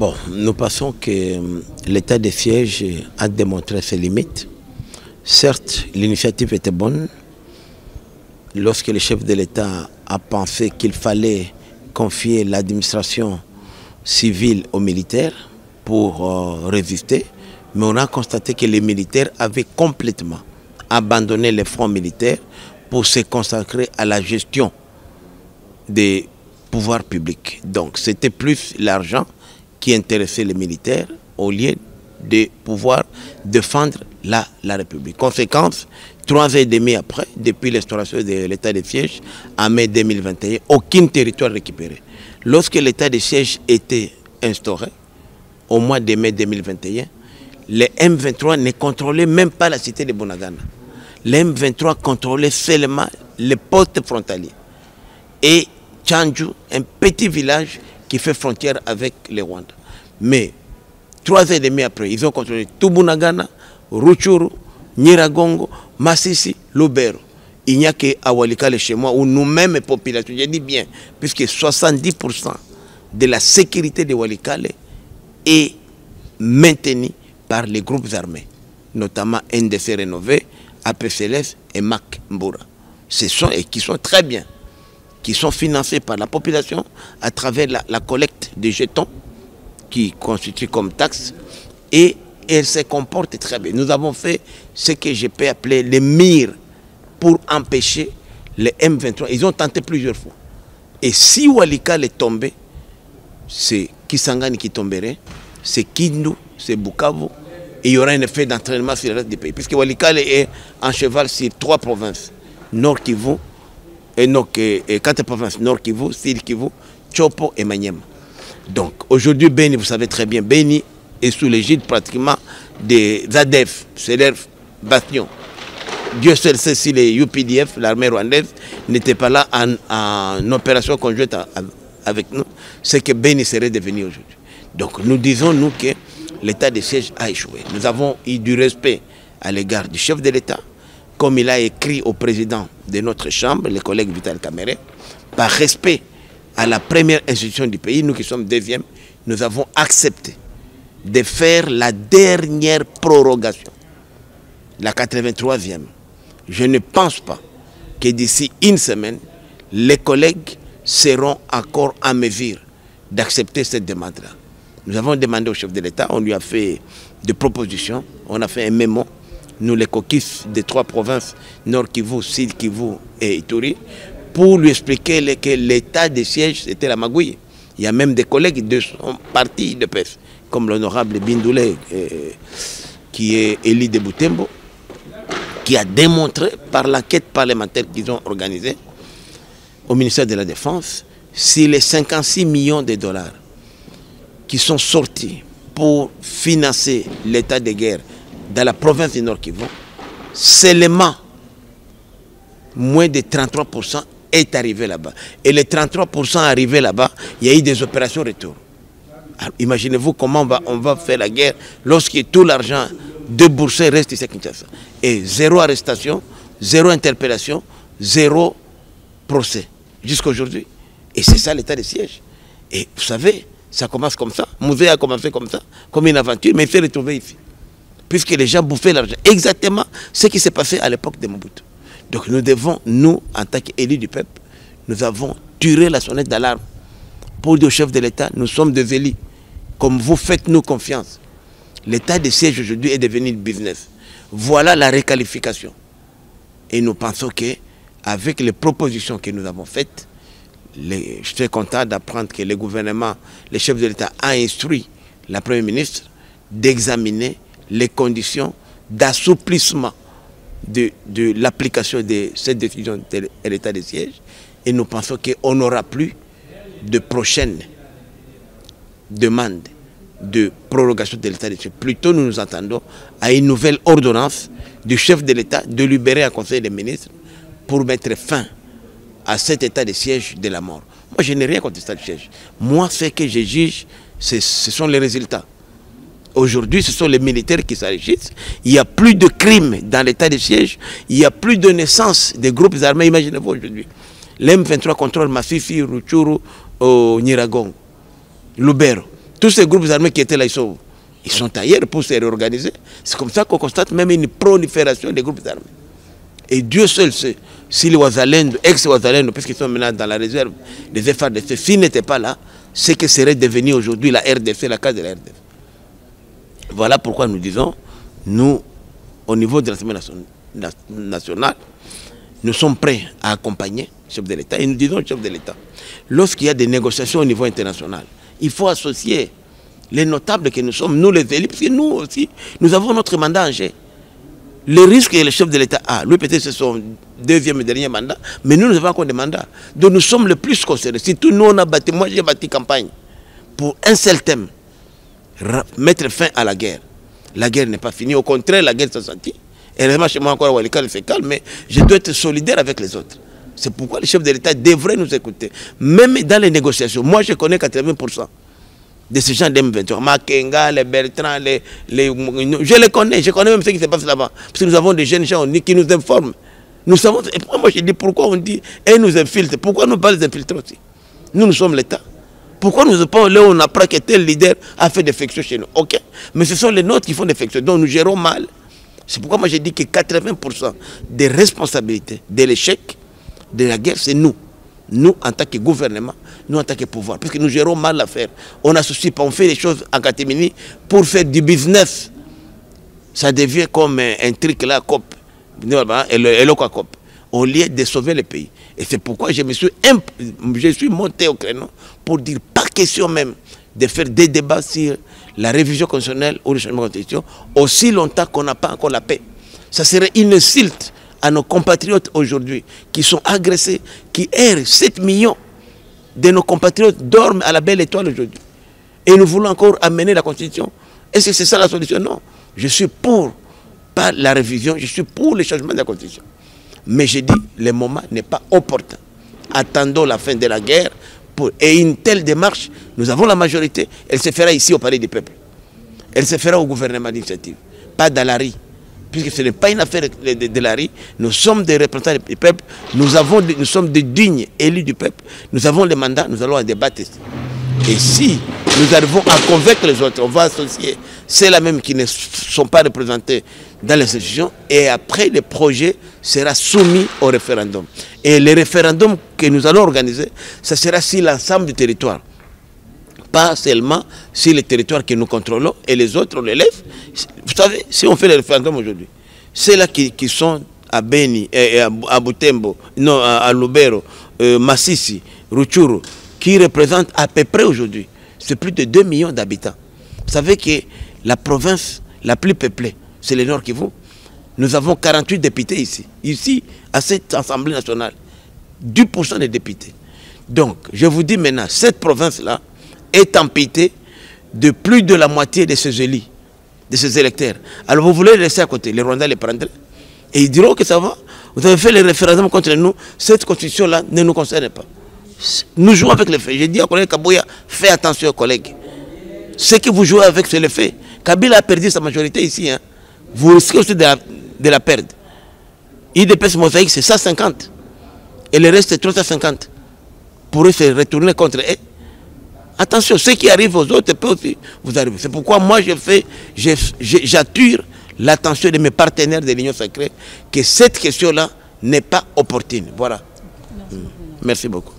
Bon, nous pensons que l'état de siège a démontré ses limites. Certes, l'initiative était bonne. Lorsque le chef de l'État a pensé qu'il fallait confier l'administration civile aux militaires pour résister, mais on a constaté que les militaires avaient complètement abandonné les fronts militaires pour se consacrer à la gestion des pouvoirs publics. Donc c'était plus l'argent qui intéressait les militaires au lieu de pouvoir défendre la République. Conséquence, 3 ans et demi après, depuis l'instauration de l'état de siège, en mai 2021, aucun territoire récupéré. Lorsque l'état de siège était instauré, au mois de mai 2021, les M23 ne contrôlaient même pas la cité de Bunagana. Les M23 contrôlaient seulement les postes frontaliers. Et Tchandju, un petit village qui fait frontière avec le Rwanda. Mais 3 ans et demi après, ils ont contrôlé tout Bunagana, Ruchuru, Nyiragongo, Massissi, Lubero. Il n'y a qu'à Walikale chez moi où nous-mêmes, population, je dis bien, puisque 70% de la sécurité de Walikale est maintenue par les groupes armés, notamment NDC Rénové, APCLS et MAC Mboura. Ce sont, et qui sont très bien, qui sont financés par la population à travers la collecte des jetons qui constituent comme taxe, et elle se comporte très bien. Nous avons fait ce que je peux appeler les mires pour empêcher les M23. Ils ont tenté plusieurs fois. Et si Walikale est tombé, c'est Kisangani qui tomberait, c'est Kindu, c'est Bukavu, et il y aura un effet d'entraînement sur le reste du pays. Puisque Walikale est en cheval sur 3 provinces, Nord Kivu, et 4 provinces, Nord Kivu, Sud Kivu, Chopo et Maniema. Donc aujourd'hui, Beni, vous savez très bien, Beni est sous l'égide pratiquement des ADF, c'est leur bastion. Dieu seul sait si les UPDF, l'armée rwandaise, n'était pas là en opération conjointe avec nous, c'est que Beni serait devenu aujourd'hui. Donc nous disons, nous, que l'état de siège a échoué. Nous avons eu du respect à l'égard du chef de l'État, comme il a écrit au président de notre chambre, le collègue Vital Kamerhe, par respect à la première institution du pays, nous qui sommes deuxième, nous avons accepté de faire la dernière prorogation, la 83e. Je ne pense pas que d'ici une semaine, les collègues seront encore en mesure d'accepter cette demande-là. Nous avons demandé au chef de l'État, on lui a fait des propositions, on a fait un mémo, nous les caucus des 3 provinces, Nord Kivu, Sud Kivu et Ituri, pour lui expliquer que l'état de siège, c'était la magouille. Il y a même des collègues de son parti de PES, comme l'honorable Bindoulé, qui est élu de Boutembo, qui a démontré par l'enquête parlementaire qu'ils ont organisée au ministère de la Défense, si les 56 millions de dollars qui sont sortis pour financer l'état de guerre dans la province du Nord Kivu, seulement moins de 33% est arrivé là-bas. Et les 33% arrivés là-bas, il y a eu des opérations retour. Imaginez-vous comment on va faire la guerre lorsque tout l'argent déboursé reste ici à Kinshasa. Et 0 arrestation, 0 interpellation, 0 procès jusqu'à aujourd'hui. Et c'est ça l'état de siège. Et vous savez, ça commence comme ça. Mouzé a commencé comme ça, comme une aventure, mais il s'est retrouvé ici. Puisque les gens bouffaient l'argent. Exactement ce qui s'est passé à l'époque de Mobutu. Donc nous devons, nous, en tant qu'élus du peuple, nous avons tiré la sonnette d'alarme pour dire au chef de l'État, nous sommes des élus. Comme vous faites-nous confiance. L'état de siège aujourd'hui est devenu business. Voilà la réqualification. Et nous pensons qu'avec les propositions que nous avons faites, je suis content d'apprendre que le gouvernement, le chef de l'État a instruit la Première ministre d'examiner les conditions d'assouplissement de l'application de cette décision de l'état de siège. Et nous pensons qu'on n'aura plus de prochaines demandes de prorogation de l'état de siège. Plutôt, nous nous attendons à une nouvelle ordonnance du chef de l'État de libérer un conseil des ministres pour mettre fin à cet état de siège de la mort. Moi, je n'ai rien contre l'état de siège. Moi, ce que je juge, ce sont les résultats. Aujourd'hui, ce sont les militaires qui s'enrichissent. Il n'y a plus de crimes dans l'état de siège. Il n'y a plus de naissance des groupes armés. Imaginez-vous aujourd'hui. L'M23 contrôle Massissi, Ruchuru, Nyiragongo, Lubero. Tous ces groupes armés qui étaient là, ils sont ailleurs pour se réorganiser. C'est comme ça qu'on constate même une prolifération des groupes armés. Et Dieu seul sait si les Ouazalendo, ex-Ouazalendo, puisqu'ils sont maintenant dans la réserve des FARDC, s'ils n'étaient pas là, c'est que serait devenu aujourd'hui la RDC, la case de la RDC. Voilà pourquoi nous disons, nous, au niveau de l'Assemblée nationale, nous sommes prêts à accompagner le chef de l'État. Et nous disons au chef de l'État, lorsqu'il y a des négociations au niveau international, il faut associer les notables que nous sommes, nous les élus, parce que nous aussi, nous avons notre mandat en jeu. Le risque que le chef de l'État a, lui peut-être c'est son deuxième et dernier mandat, mais nous avons encore des mandats. Donc nous sommes le plus concernés. Surtout nous, on a bâti, moi j'ai bâti campagne pour un seul thème, mettre fin à la guerre. La guerre n'est pas finie, au contraire, la guerre s'est sentie. Et vraiment, chez moi encore, Walika, c'est calme, mais je dois être solidaire avec les autres. C'est pourquoi le chef de l'État devrait nous écouter. Même dans les négociations, moi je connais 80% de ces gens d'M23. Makenga, les Bertrand, je les connais, je connais même ce qui se passe là-bas. Parce que nous avons des jeunes gens qui nous informent. Nous savons, et moi je dis pourquoi on dit, et nous infiltrent. Pourquoi nous pas les infiltrer aussi? Nous sommes l'État. Pourquoi nous ne pas là où on apprend que tel leader a fait des factions chez nous? Ok, mais ce sont les nôtres qui font des factions, donc nous gérons mal. C'est pourquoi moi j'ai dit que 80% des responsabilités de l'échec de la guerre, c'est nous. Nous, en tant que gouvernement, nous, en tant que pouvoir. Parce que nous gérons mal l'affaire. On n'associe pas, on fait les choses en catimini pour faire du business. Ça devient comme un truc là, COP. Et le COP. Au lieu de sauver le pays. Et c'est pourquoi je suis monté au créneau pour dire, pas question même de faire des débats sur la révision constitutionnelle ou le changement de constitution, aussi longtemps qu'on n'a pas encore la paix. Ça serait une insulte à nos compatriotes aujourd'hui qui sont agressés, qui errent. 7 millions de nos compatriotes dorment à la belle étoile aujourd'hui. Et nous voulons encore amener la Constitution. Est-ce que c'est ça la solution? Non. Je suis pour, pas la révision, je suis pour le changement de la Constitution. Mais je dis, le moment n'est pas opportun. Attendons la fin de la guerre. Et une telle démarche, nous avons la majorité, elle se fera ici au Palais du Peuple. Elle se fera au gouvernement d'initiative, pas dans la rue. Puisque ce n'est pas une affaire de la rue, nous sommes des représentants du peuple, nous sommes des dignes élus du peuple, nous avons les mandats, nous allons en débattre. Et si nous arrivons à convaincre les autres, on va associer ceux-là même qui ne sont pas représentés dans les institutions, et après le projet sera soumis au référendum. Et le référendum que nous allons organiser, ça sera sur l'ensemble du territoire. Pas seulement sur les territoires que nous contrôlons et les autres on les laisse. Vous savez, si on fait le référendum aujourd'hui, ceux-là qui sont à Beni, à Butembo, non, à Lubero, Massissi, Rutshuru, qui représentent à peu près aujourd'hui, c'est plus de 2 millions d'habitants. Vous savez que la province la plus peuplée, c'est le Nord Kivu. Nous avons 48 députés ici. Ici, à cette Assemblée nationale, 10% des députés. Donc, je vous dis maintenant, cette province-là est amputée de plus de la moitié de ses élus, de ses électeurs. Alors vous voulez les laisser à côté, les Rwandais les prendraient. Et ils diront que ça va, vous avez fait le référendum contre nous, cette constitution-là ne nous concerne pas. Nous jouons avec les faits. J'ai dit à collègue Kabouya, fais attention collègues. Ce que vous jouez avec, c'est les faits. Kabila a perdu sa majorité ici. Hein. Vous risquez aussi de la perdre. IDPS Mosaïque, c'est 150. Et le reste, c'est 350. Pour eux, se retourner contre eux. Attention, ce qui arrive aux autres peut aussi vous arriver. C'est pourquoi moi, j'attire l'attention de mes partenaires de l'Union sacrée que cette question-là n'est pas opportune. Voilà. Merci beaucoup.